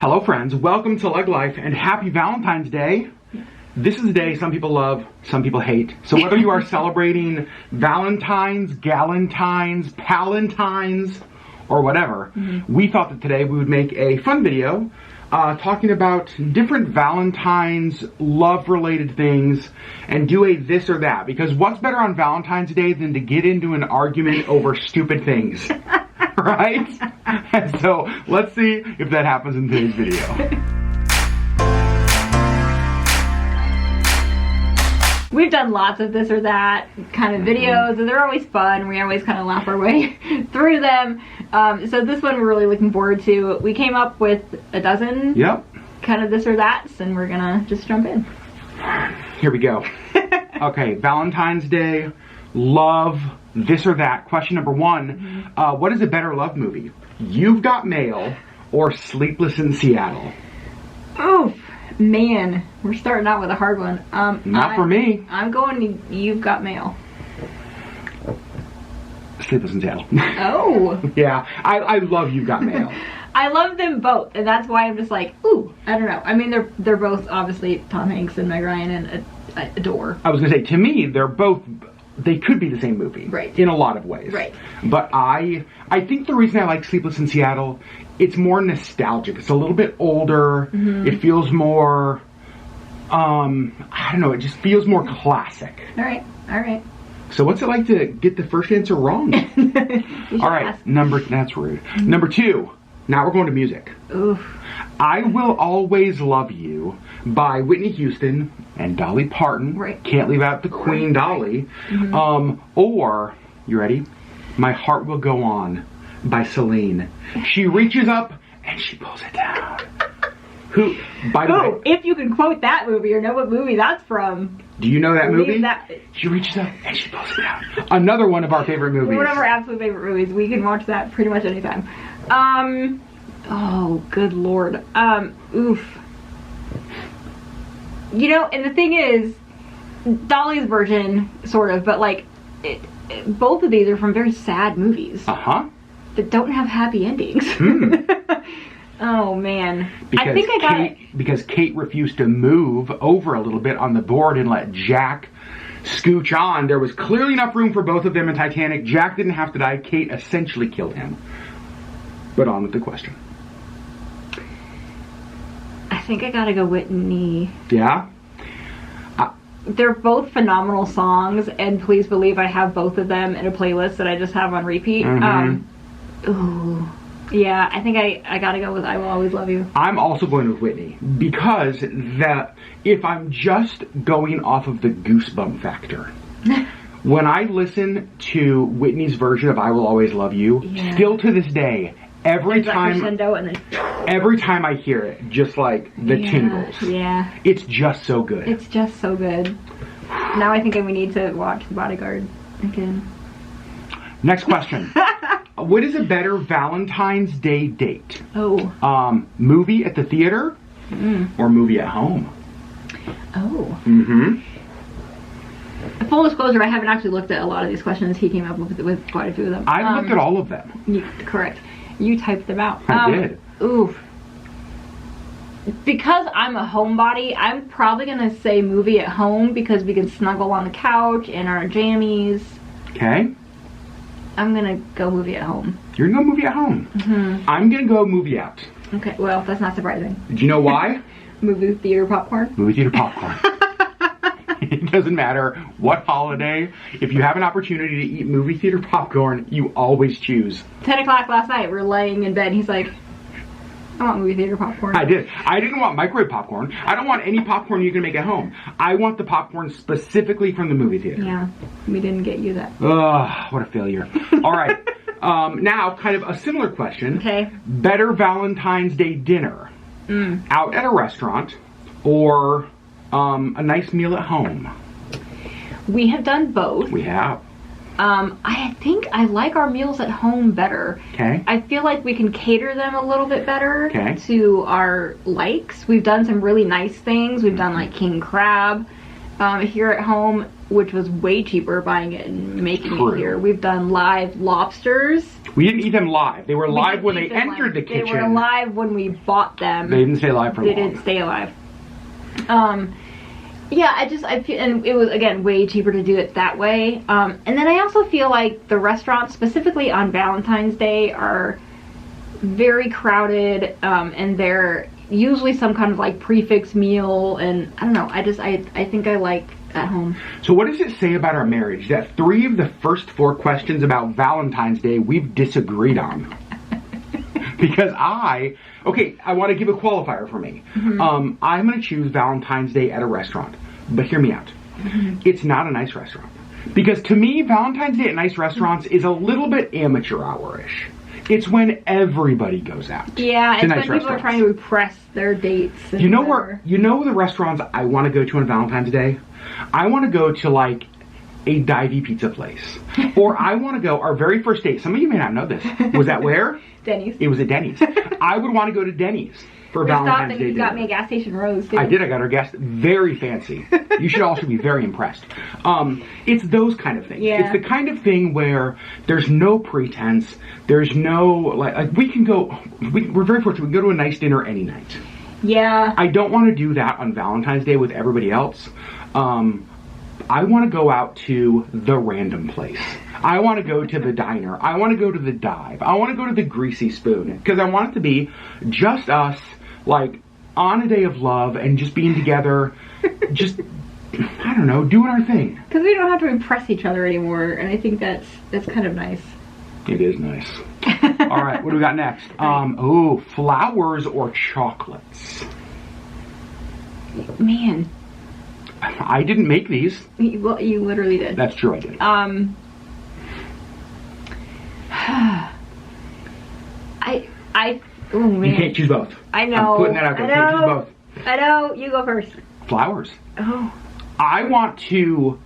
Hello friends, welcome to LeggLife and happy Valentine's Day. This is a day some people love, some people hate. So whether you are celebrating Valentines, Galentines, Palentines, or whatever, we thought that today we would make a fun video talking about different Valentine's love-related things and do a this or that. Because what's better on Valentine's Day than to get into an argument over stupid things? Right? And so let's see if that happens in today's video. We've done lots of this or that kind of videos, and they're always fun. We always kind of laugh our way through them. So this one we're really looking forward to. We came up with a dozen kind of this or that's, and we're gonna just jump in. Here we go. Okay, Valentine's Day, love, this or that. Question number one, what is a better love movie? You've Got Mail or Sleepless in Seattle? Oof, man, we're starting out with a hard one. Not for me. I'm going to You've Got Mail. Sleepless in Seattle. Oh. Yeah, I love You've Got Mail. I love them both, and that's why I'm just like, ooh, I don't know. I mean, they're both obviously Tom Hanks and Meg Ryan, and I adore. I was gonna say, to me, they could be the same movie, right? In a lot of ways, right? But I think the reason I like Sleepless in Seattle, it's more nostalgic. It's a little bit older. It feels more, I don't know. It just feels more classic. All right. So what's it like to get the first answer wrong? All right, that's rude. Number two. Now we're going to music. Oof. I Will Always Love You by Whitney Houston and Dolly Parton. Right. Can't leave out the Queen Dolly. Or, you ready? My Heart Will Go On by Celine. She reaches up and she pulls it down. Who, by the way, if you can quote that movie or know what movie that's from. Do you know that movie? She reaches up and she pulls it down. Another one of our favorite movies. One of our absolute favorite movies. We can watch that pretty much anytime. Oh, good Lord. Oof. You know, and the thing is, Dolly's version, sort of, but like, both of these are from very sad movies. That don't have happy endings. Oh, man. Because Kate refused to move over a little bit on the board and let Jack scooch on. There was clearly enough room for both of them in Titanic. Jack didn't have to die. Kate essentially killed him. But on with the question. I think I gotta go Whitney. Yeah? They're both phenomenal songs, and please believe I have both of them in a playlist that I just have on repeat. Ooh. Yeah, I think I gotta go with I Will Always Love You. I'm also going with Whitney, because if I'm just going off of the goosebump factor, when I listen to Whitney's version of I Will Always Love You, still to this day, every time I hear it, just like the tingles. Yeah. It's just so good. It's just so good. Now I think we need to watch The Bodyguard again. Next question. What is a better Valentine's Day date? Oh. Movie at the theater or movie at home? Oh. Full disclosure, I haven't actually looked at a lot of these questions. He came up with quite a few of them. I've looked at all of them. Correct. You typed them out. I did. Oof. Because I'm a homebody, I'm probably gonna say movie at home because we can snuggle on the couch in our jammies. Okay. I'm gonna go movie at home. You're gonna go movie at home. I'm gonna go movie out. Okay, well, that's not surprising. Do you know why? Movie theater popcorn? Movie theater popcorn. It doesn't matter what holiday. If you have an opportunity to eat movie theater popcorn, you always choose. 10 o'clock last night, we're laying in bed, and he's like, I want movie theater popcorn. I did. I didn't want microwave popcorn. I don't want any popcorn you can make at home. I want the popcorn specifically from the movie theater. Yeah, we didn't get you that. Ugh, what a failure. All right. Now, kind of a similar question. Okay. Better Valentine's Day dinner out at a restaurant or a nice meal at home? We have done both. We have. I think I like our meals at home better. Okay. I feel like we can cater them a little bit better to our likes. We've done some really nice things. We've done like king crab. here at home, which was way cheaper buying it and making it here. We've done live lobsters. We didn't eat them live. They were live when they entered the kitchen. They were live when we bought them. They didn't stay alive for long. They didn't stay alive. Yeah, I feel, and it was, again, way cheaper to do it that way. And then I also feel like the restaurants, specifically on Valentine's Day, are very crowded, and they're usually some kind of like prefix meal, and I don't know, I think I like at home. So what does it say about our marriage that 3 of the first 4 questions about Valentine's Day we've disagreed on? Because I want to give a qualifier for me. I'm going to choose Valentine's Day at a restaurant. But hear me out. It's not a nice restaurant. Because to me, Valentine's Day at nice restaurants is a little bit amateur hour-ish. It's when everybody goes out. Yeah, it's when people are trying to repress their dates. You know the restaurants I want to go to on Valentine's Day? I want to go to like a divey pizza place. Or I want to go, our very first date, some of you may not know this, was at where? Denny's. It was at Denny's. I would want to go to Denny's for Valentine's Day. You got me a gas station rose, too. I did. I got her gas. Very fancy. You should also be very impressed. It's those kind of things. Yeah. It's the kind of thing where there's no pretense. There's no, like we can go, we're very fortunate. We can go to a nice dinner any night. Yeah. I don't want to do that on Valentine's Day with everybody else. I want to go out to the random place. I want to go to the diner. I want to go to the dive. I want to go to the greasy spoon. Because I want it to be just us, like, on a day of love and just being together. Just, I don't know, doing our thing. Because we don't have to impress each other anymore. And I think that's kind of nice. It is nice. All right, what do we got next? Flowers or chocolates? Man. I didn't make these. Well, you literally did. That's true, I did. Oh man. You can't choose both. I know. I'm putting that out there. You can't choose both. I know. You go first. Flowers. Oh. I want to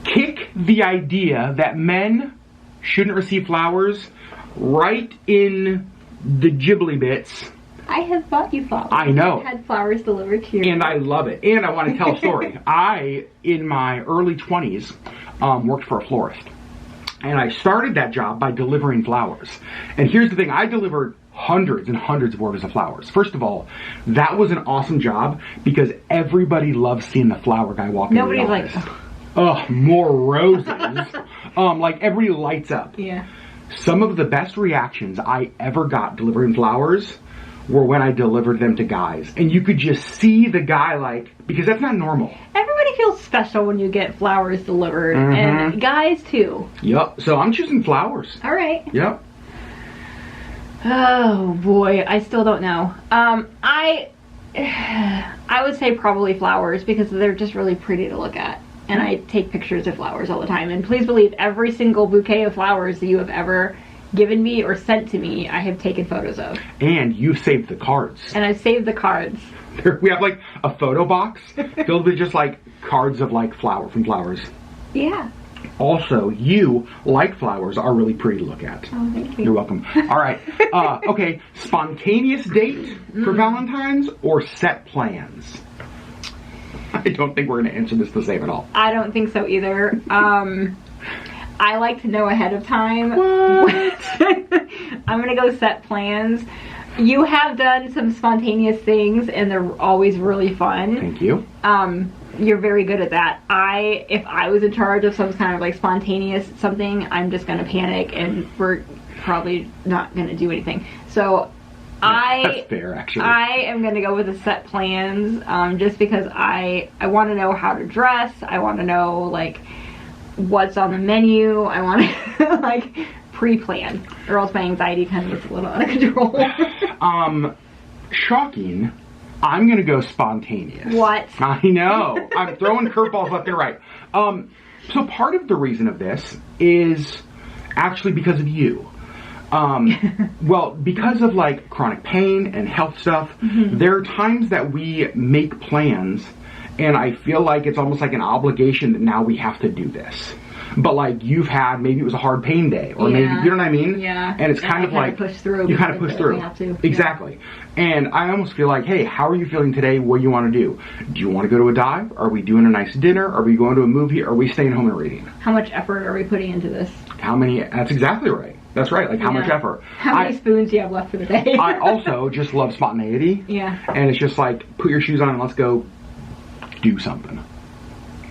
kick the idea that men shouldn't receive flowers right in the ghibli bits. I have bought you flowers. I know. I've had flowers delivered to you. And I love it. And I want to tell a story. I, in my early 20s, worked for a florist. And I started that job by delivering flowers. And here's the thing. I delivered hundreds and hundreds of orders of flowers. First of all, that was an awesome job because everybody loves seeing the flower guy walk in the office. Nobody's like, oh, more roses. Like everybody lights up. Yeah. Some of the best reactions I ever got delivering flowers were when I delivered them to guys. And you could just see the guy, like, because that's not normal. Everybody feels special when you get flowers delivered. And guys, too. Yep. So I'm choosing flowers. All right. Yep. Oh, boy. I still don't know. I would say probably flowers because they're just really pretty to look at. And I take pictures of flowers all the time. And please believe every single bouquet of flowers that you have ever given me or sent to me, I have taken photos of. And you've saved the cards. And I've saved the cards. We have like a photo box filled with just like cards of like from flowers. Yeah. Also, you, like flowers, are really pretty to look at. Oh, thank you. You're welcome. All right. Okay. Spontaneous date for Valentine's or set plans? I don't think we're going to answer this the same at all. I don't think so either. I like to know ahead of time. What? I'm going to go set plans. You have done some spontaneous things and they're always really fun. Thank you. You're very good at that. If I was in charge of some kind of like spontaneous something, I'm just going to panic and we're probably not going to do anything. So that's fair, actually. I am going to go with the set plans just because I want to know how to dress. I want to know like what's on the menu. I want to like pre-plan or else my anxiety kind of gets a little out of control. Shocking. I'm going to go spontaneous. What? I know. I'm throwing curveballs left and right. So part of the reason of this is actually because of you. Well, because of like chronic pain and health stuff, there are times that we make plans and I feel like it's almost like an obligation that now we have to do this. but like you've had, maybe it was a hard pain day, or maybe, you know what I mean? Yeah. And it's kind of like, push through. You kind of push through. We have to. Exactly. And I almost feel like, hey, how are you feeling today? What do you want to do? Do you want to go to a dive? Are we doing a nice dinner? Are we going to a movie? Are we staying home and reading? How much effort are we putting into this? How many, that's exactly right. That's right, like how much effort. How many spoons do you have left for the day? I also just love spontaneity. Yeah. And it's just like, put your shoes on and let's go do something.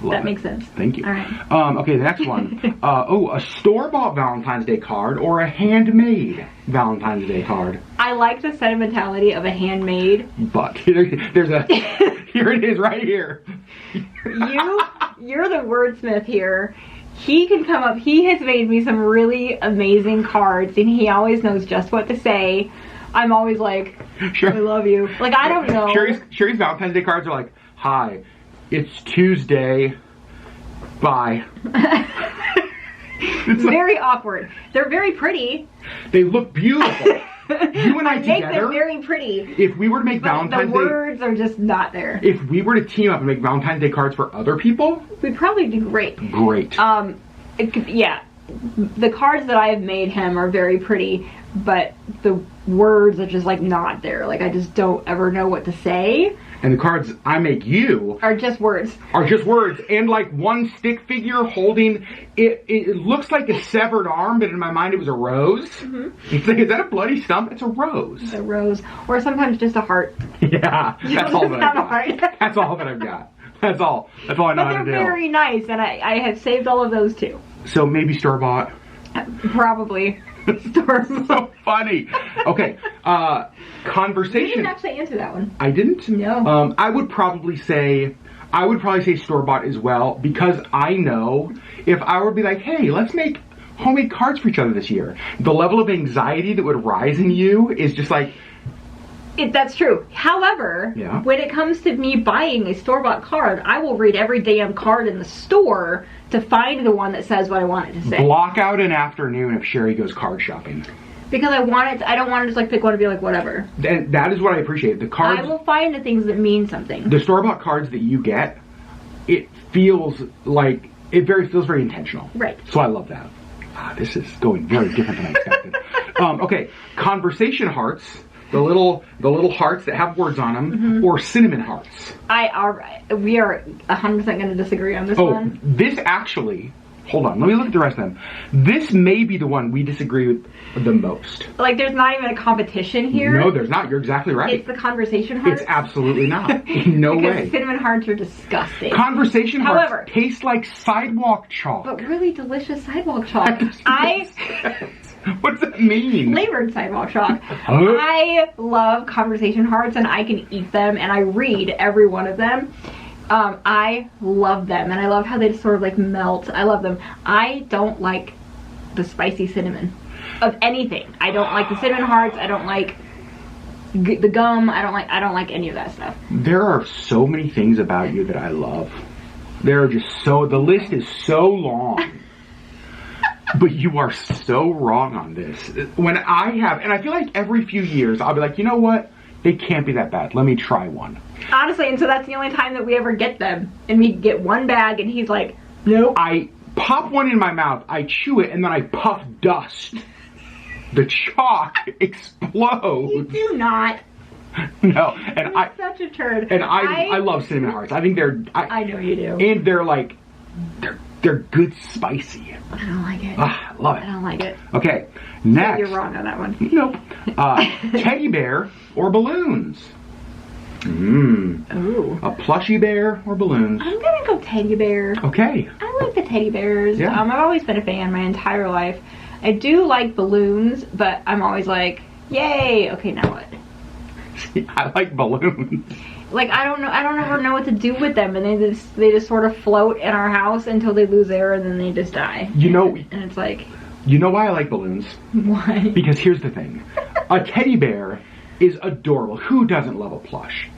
That makes sense. Thank you. All right. Okay, the next one. A store-bought Valentine's Day card or a handmade Valentine's Day card. I like the sentimentality of a handmade. But there's a here it is right here. You're the wordsmith here. He can come up. He has made me some really amazing cards, and he always knows just what to say. I'm always like, I love you. Like, I don't know. Sherri's Valentine's Day cards are like, hi, it's Tuesday. Bye. It's very awkward. They're very pretty. They look beautiful. You and I together. Make them very pretty. If we were to make Valentine's Day, the words are just not there. If we were to team up and make Valentine's Day cards for other people, we'd probably do great. Great. Yeah. The cards that I have made him are very pretty, but the words are just like not there. Like, I just don't ever know what to say. And the cards I make you are just words. And like one stick figure holding it. It looks like a severed arm, but in my mind it was a rose. Mm-hmm. It's like, is that a bloody stump? It's a rose. It's a rose, or sometimes just a heart. Yeah, that's all that I've got. That's all that I've got. That's all I know how to do. But they're very nice, and I have saved all of those too. So maybe store bought. Probably. So funny. Okay. Conversation. You didn't actually answer that one. I didn't? No. I would probably say store bought as well, because I know if I were to be like, hey, let's make homemade cards for each other this year, the level of anxiety that would rise in you is just like. That's true. However, when it comes to me buying a store-bought card, I will read every damn card in the store to find the one that says what I want it to say. Block out an afternoon if Sherri goes card shopping. Because I don't want to just like pick one and be like, whatever. And that is what I appreciate. The cards. I will find the things that mean something. The store-bought cards that you get, it feels very intentional. Right. So I love that. This is going very different than I expected. Okay, conversation hearts. The little hearts that have words on them, or cinnamon hearts. We are 100% going to disagree on this one. This actually, hold on, let me look at the rest of them. This may be the one we disagree with the most. Like, there's not even a competition here. No, there's not. You're exactly right. It's the conversation hearts. It's absolutely not. No way. Because cinnamon hearts are disgusting. Conversation hearts taste like sidewalk chalk. But really delicious sidewalk chalk. What does that mean? Flavored sidewalk chalk. I love conversation hearts, and I can eat them, and I read every one of them. I love them, and I love how they just sort of like melt. I love them. I don't like the spicy cinnamon of anything. I don't like the cinnamon hearts. I don't like the gum. I don't like any of that stuff. There are so many things about you that I love. The list is so long. But you are so wrong on this. And I feel like every few years, I'll be like, you know what? They can't be that bad. Let me try one. Honestly, and so that's the only time that we ever get them. And we get one bag, and he's like, nope. I pop one in my mouth, I chew it, and then I puff dust. The chalk explodes. You do not. No, and You're such a turd. And I love cinnamon hearts. I think they're. I know you do. And they're like, they're good spicy. I don't like it. Love it. I don't like it. Okay, next. So you're wrong on that one. Nope. Teddy bear or balloons? Ooh. A plushie bear or balloons? I'm gonna go teddy bear. Okay. I like the teddy bears. Yeah. I've always been a fan my entire life. I do like balloons, but I'm always like, yay. Okay, now what? I like balloons. Like, I don't ever know what to do with them, and they just sort of float in our house until they lose air, and then they just die. And it's like, you know why I like balloons? Why? Because here's the thing. A teddy bear is adorable. Who doesn't love a plush?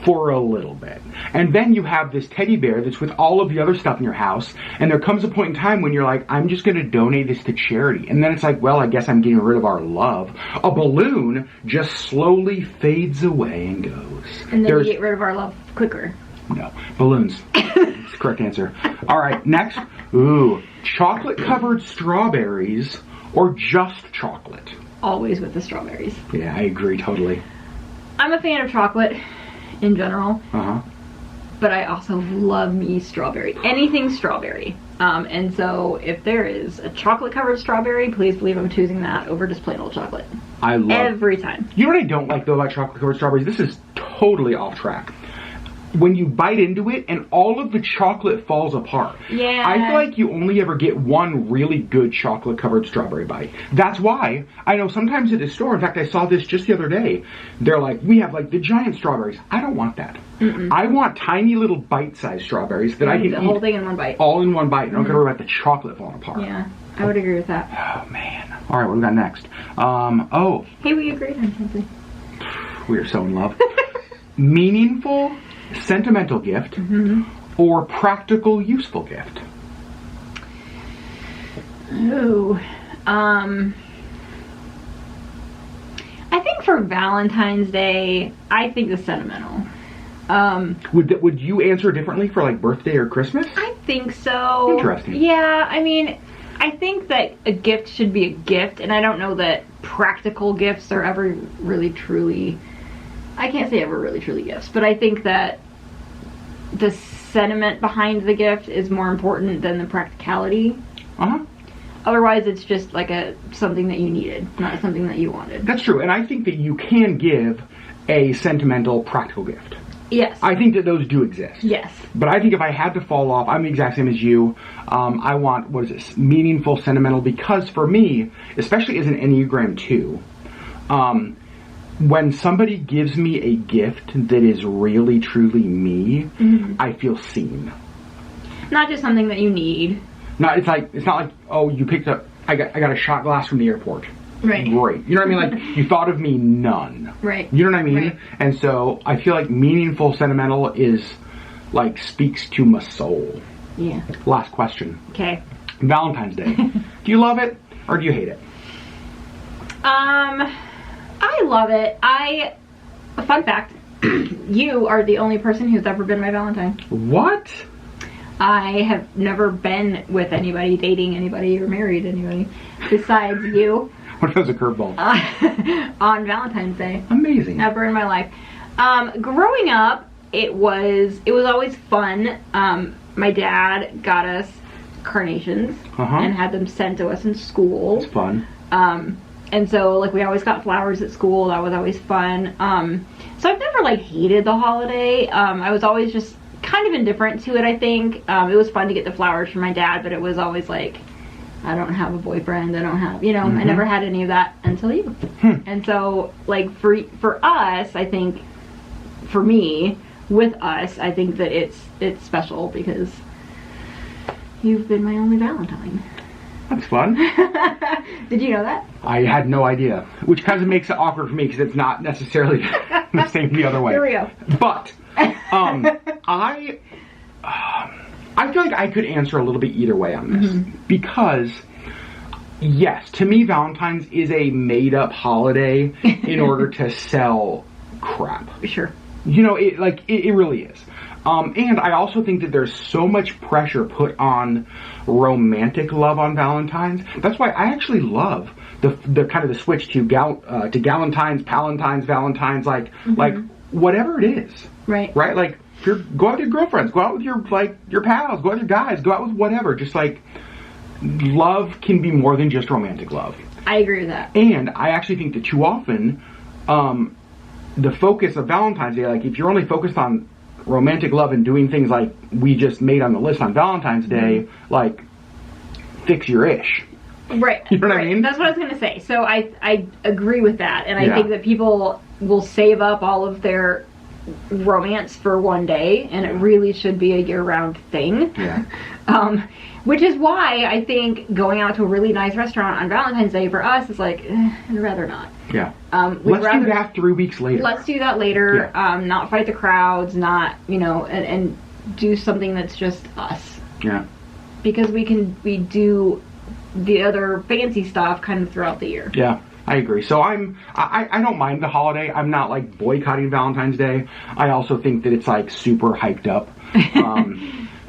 For a little bit. And then you have this teddy bear that's with all of the other stuff in your house, and there comes a point in time when you're like, I'm just going to donate this to charity. And then it's like, well, I guess I'm getting rid of our love. A balloon just slowly fades away and goes. And then you get rid of our love quicker. No. Balloons. It's the correct answer. All right, next. Ooh, chocolate-covered strawberries or just chocolate? Always with the strawberries. Yeah, I agree totally. I'm a fan of chocolate in general. Uh-huh. But I also love me strawberry. Anything strawberry. And so if there is a chocolate covered strawberry, please believe I'm choosing that over just plain old chocolate. I love every time. You know what I don't like though about chocolate covered strawberries? This is totally off track. When you bite into it and all of the chocolate falls apart. Yeah. I feel like you only ever get one really good chocolate covered strawberry bite. That's why I know sometimes at the store, in fact I saw this just the other day, they're like, we have like the giant strawberries. I don't want that. I want tiny little bite-sized strawberries that I can the eat whole thing in one bite. all in one bite. I don't gotta worry about the chocolate falling apart. Yeah, I would agree with that. Oh man. All right, what do we got next? Hey, we agreed on something. We are so in love. Meaningful, sentimental gift or practical, useful gift? Ooh. I think for Valentine's Day, I think the sentimental. Would you answer differently for like birthday or Christmas? I think so. Interesting. Yeah, I mean, I think that a gift should be a gift, and I don't know that practical gifts are ever really truly, I can't say ever really truly gifts, but I think that the sentiment behind the gift is more important than the practicality. Otherwise, it's just like something that you needed, not something that you wanted. That's true, and I think that you can give a sentimental, practical gift. Yes. I think that those do exist. Yes. But I think if I had to fall off, I'm the exact same as you. I want, meaningful, sentimental, because for me, especially as an Enneagram 2, when somebody gives me a gift that is really, truly me, I feel seen. Not just something that you need. It's not like, oh, you picked up, I got a shot glass from the airport. Right. Great. You know what I mean? Like, you thought of me, none. Right. You know what I mean? Right. And so, I feel like meaningful, sentimental is, like, speaks to my soul. Yeah. Last question. Okay. Valentine's Day. Do you love it, or do you hate it? I love it. Fun fact, you are the only person who's ever been my Valentine. What? I have never been with anybody, dating anybody, or married anybody besides you. What if it was a curveball? On Valentine's Day. Amazing. Ever in my life. Growing up, it was always fun. My dad got us carnations and had them sent to us in school. It's fun. And so, like, we always got flowers at school. That was always fun. So I've never, like, hated the holiday. I was always just kind of indifferent to it, I think. It was fun to get the flowers from my dad, but it was always like, I don't have a boyfriend. I don't have, I never had any of that until you. And so, like, for us, I think, for me, with us, I think that it's special because you've been my only Valentine. That's fun. Did you know that? I had no idea, which kind of makes it awkward for me because it's not necessarily the same the other way. Here we go. But I feel like I could answer a little bit either way on this because, yes, to me, Valentine's is a made-up holiday in order to sell crap. Sure. It really is. And I also think that there's so much pressure put on romantic love on Valentine's. That's why I actually love the kind of the switch to Galentines, Palentines, Valentines, like whatever it is. Right. Right? Like, go out with your girlfriends, go out with your pals, go out with your guys, go out with whatever. Just like, love can be more than just romantic love. I agree with that. And I actually think that too often, the focus of Valentine's Day, like if you're only focused on romantic love and doing things like we just made on the list on Valentine's Day, like, fix your ish. Right. You know what I mean? That's what I was going to say. So I agree with that. And I think that people will save up all of their romance for one day, and it really should be a year-round thing. Yeah. Which is why I think going out to a really nice restaurant on Valentine's Day for us is like, I'd rather not. Yeah. Let's do that 3 weeks later. Let's do that later. Yeah. Not fight the crowds, not, and do something that's just us. Yeah. Because we do the other fancy stuff kind of throughout the year. Yeah, I agree. So I don't mind the holiday. I'm not like boycotting Valentine's Day. I also think that it's like super hyped up.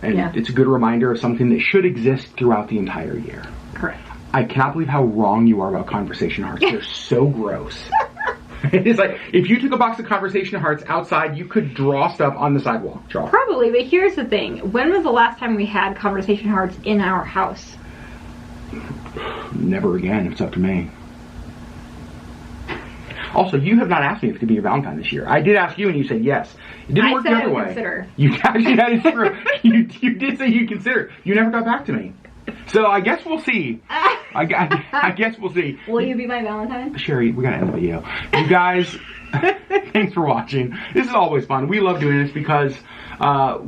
And Yeah. it's a good reminder of something that should exist throughout the entire year. Correct. I cannot believe how wrong you are about conversation hearts. They're so gross. It's like, if you took a box of conversation hearts outside, you could draw stuff on the sidewalk. Draw. Probably, but here's the thing. When was the last time we had conversation hearts in our house? Never again, if it's up to me. Also, you have not asked me if it could be your Valentine this year. I did ask you and you said yes. It didn't work the other way. Consider. You actually had it true. You did say you'd consider. You never got back to me. So I guess we'll see. I guess we'll see. Will you be my Valentine? Sherri, we gotta end the video. You guys, thanks for watching. This is always fun. We love doing this because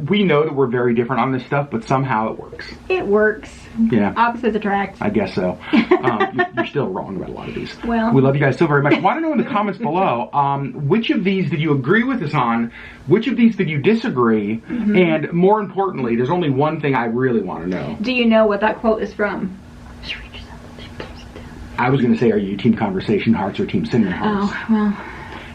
we know that we're very different on this stuff, but somehow it works. It works. Yeah. Opposites attract. I guess so. You're still wrong about a lot of these. Well. We love you guys so very much. I want to know in the comments below, which of these did you agree with us on? Which of these did you disagree? Mm-hmm. And more importantly, there's only one thing I really want to know. Do you know what that quote is from? I was going to say, are you team conversation hearts or team cinnamon hearts? Oh, well.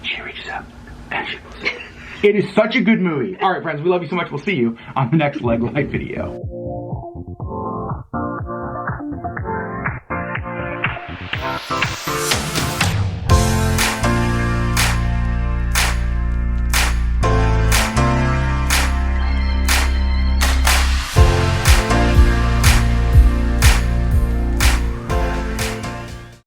She reaches up and she pulls it. It is such a good movie. All right, friends, we love you so much. We'll see you on the next LeggLife video.